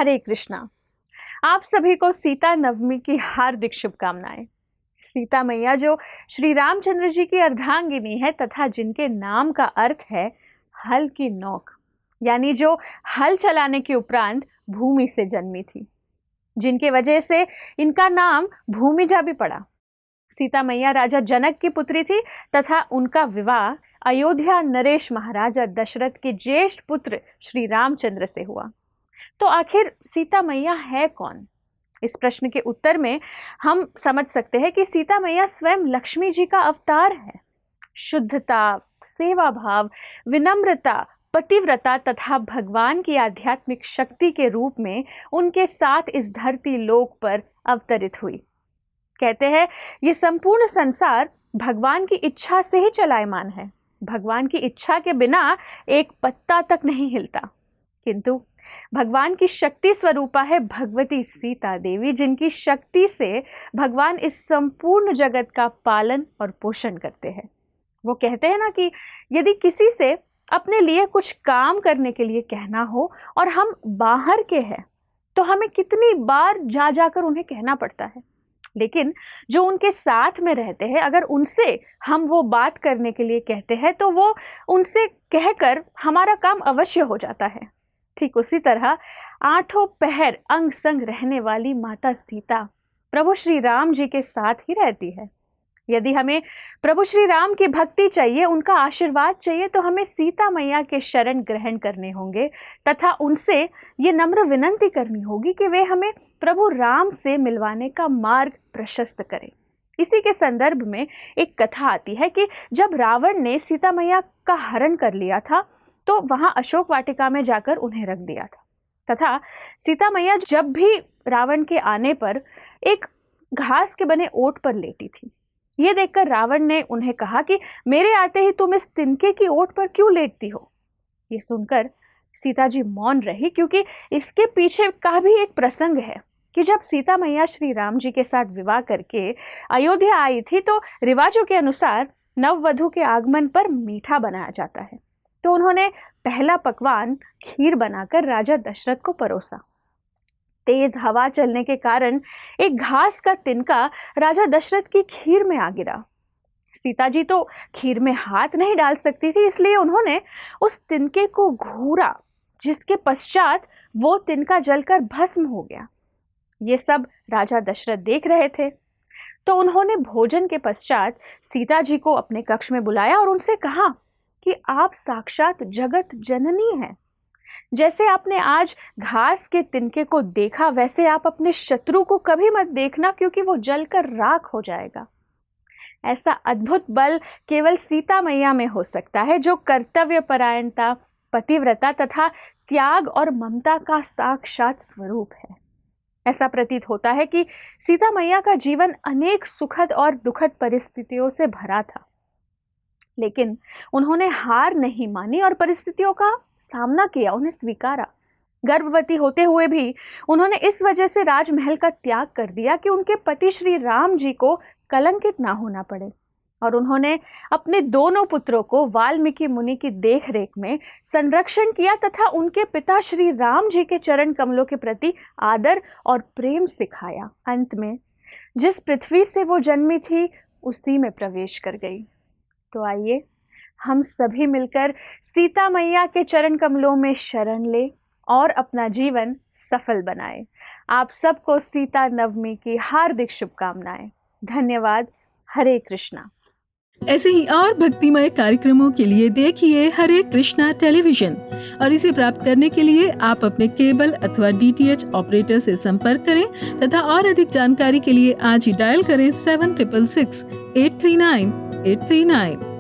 हरे कृष्णा। आप सभी को सीता नवमी की हार्दिक शुभकामनाएं। सीता मैया जो श्री रामचंद्र जी की अर्धांगिनी है तथा जिनके नाम का अर्थ है हल की नोक, यानी जो हल चलाने के उपरांत भूमि से जन्मी थी, जिनके वजह से इनका नाम भूमिजा भी पड़ा। सीता मैया राजा जनक की पुत्री थी तथा उनका विवाह अयोध्या नरेश महाराजा दशरथ के ज्येष्ठ पुत्र श्री रामचंद्र से हुआ। तो आखिर सीता मैया है कौन? इस प्रश्न के उत्तर में हम समझ सकते हैं कि सीता मैया स्वयं लक्ष्मी जी का अवतार है। शुद्धता, सेवा भाव, विनम्रता, पतिव्रता तथा भगवान की आध्यात्मिक शक्ति के रूप में उनके साथ इस धरती लोक पर अवतरित हुई। कहते हैं ये संपूर्ण संसार भगवान की इच्छा से ही चलायमान है। भगवान की इच्छा के बिना एक पत्ता तक नहीं हिलता। किंतु भगवान की शक्ति स्वरूपा है भगवती सीता देवी, जिनकी शक्ति से भगवान इस संपूर्ण जगत का पालन और पोषण करते हैं। वो कहते हैं ना कि यदि किसी से अपने लिए कुछ काम करने के लिए कहना हो और हम बाहर के हैं तो हमें कितनी बार जा जाकर उन्हें कहना पड़ता है, लेकिन जो उनके साथ में रहते हैं अगर उनसे हम वो बात करने के लिए कहते हैं तो वो उनसे कहकर हमारा काम अवश्य हो जाता है। ठीक उसी तरह आठों पहर अंग संग रहने वाली माता सीता प्रभु श्री राम जी के साथ ही रहती है। यदि हमें प्रभु श्री राम की भक्ति चाहिए, उनका आशीर्वाद चाहिए, तो हमें सीता मैया के शरण ग्रहण करने होंगे तथा उनसे ये नम्र विनंती करनी होगी कि वे हमें प्रभु राम से मिलवाने का मार्ग प्रशस्त करें। इसी के संदर्भ में एक कथा आती है कि जब रावण ने सीता मैया का हरण कर लिया था तो वहां अशोक वाटिका में जाकर उन्हें रख दिया था तथा सीता मैया जब भी रावण के आने पर एक घास के बने ओट पर लेटी थी। ये देखकर रावण ने उन्हें कहा कि मेरे आते ही तुम इस तिनके की ओट पर क्यों लेटती हो? ये सुनकर सीता जी मौन रही, क्योंकि इसके पीछे का भी एक प्रसंग है कि जब सीता मैया श्री राम जी के साथ विवाह करके अयोध्या आई थी तो रिवाजों के अनुसार नववधु के आगमन पर मीठा बनाया जाता है। तो उन्होंने पहला पकवान खीर बनाकर राजा दशरथ को परोसा। तेज हवा चलने के कारण एक घास का तिनका राजा दशरथ की खीर में आ गिरा। सीता जी तो खीर में हाथ नहीं डाल सकती थी, इसलिए उन्होंने उस तिनके को घूरा, जिसके पश्चात वो तिनका जलकर भस्म हो गया। ये सब राजा दशरथ देख रहे थे। तो उन्होंने भोजन के पश्चात सीता जी को अपने कक्ष में बुलाया और उनसे कहा कि आप साक्षात जगत जननी हैं। जैसे आपने आज घास के तिनके को देखा, वैसे आप अपने शत्रु को कभी मत देखना, क्योंकि वो जलकर राख हो जाएगा। ऐसा अद्भुत बल केवल सीता मैया में हो सकता है, जो कर्तव्य परायणता, पतिव्रता तथा त्याग और ममता का साक्षात स्वरूप है। ऐसा प्रतीत होता है कि सीता मैया का जीवन अनेक सुखद और दुखद परिस्थितियों से भरा था, लेकिन उन्होंने हार नहीं मानी और परिस्थितियों का सामना किया, उन्हें स्वीकारा। गर्भवती होते हुए भी उन्होंने इस वजह से राजमहल का त्याग कर दिया कि उनके पति श्री राम जी को कलंकित ना होना पड़े, और उन्होंने अपने दोनों पुत्रों को वाल्मीकि मुनि की देखरेख में संरक्षण किया तथा उनके पिता श्री राम जी के चरण कमलों के प्रति आदर और प्रेम सिखाया। अंत में जिस पृथ्वी से वो जन्मी थी उसी में प्रवेश कर गई। तो आइए हम सभी मिलकर सीता मैया के चरण कमलों में शरण ले और अपना जीवन सफल बनाए। आप सबको सीता नवमी की हार्दिक शुभकामनाएं। धन्यवाद। हरे कृष्णा। ऐसे ही और भक्तिमय कार्यक्रमों के लिए देखिए हरे कृष्णा टेलीविजन, और इसे प्राप्त करने के लिए आप अपने केबल अथवा DTH ऑपरेटर से संपर्क करें तथा और अधिक जानकारी के लिए आज ही डायल करें 7666 839 839।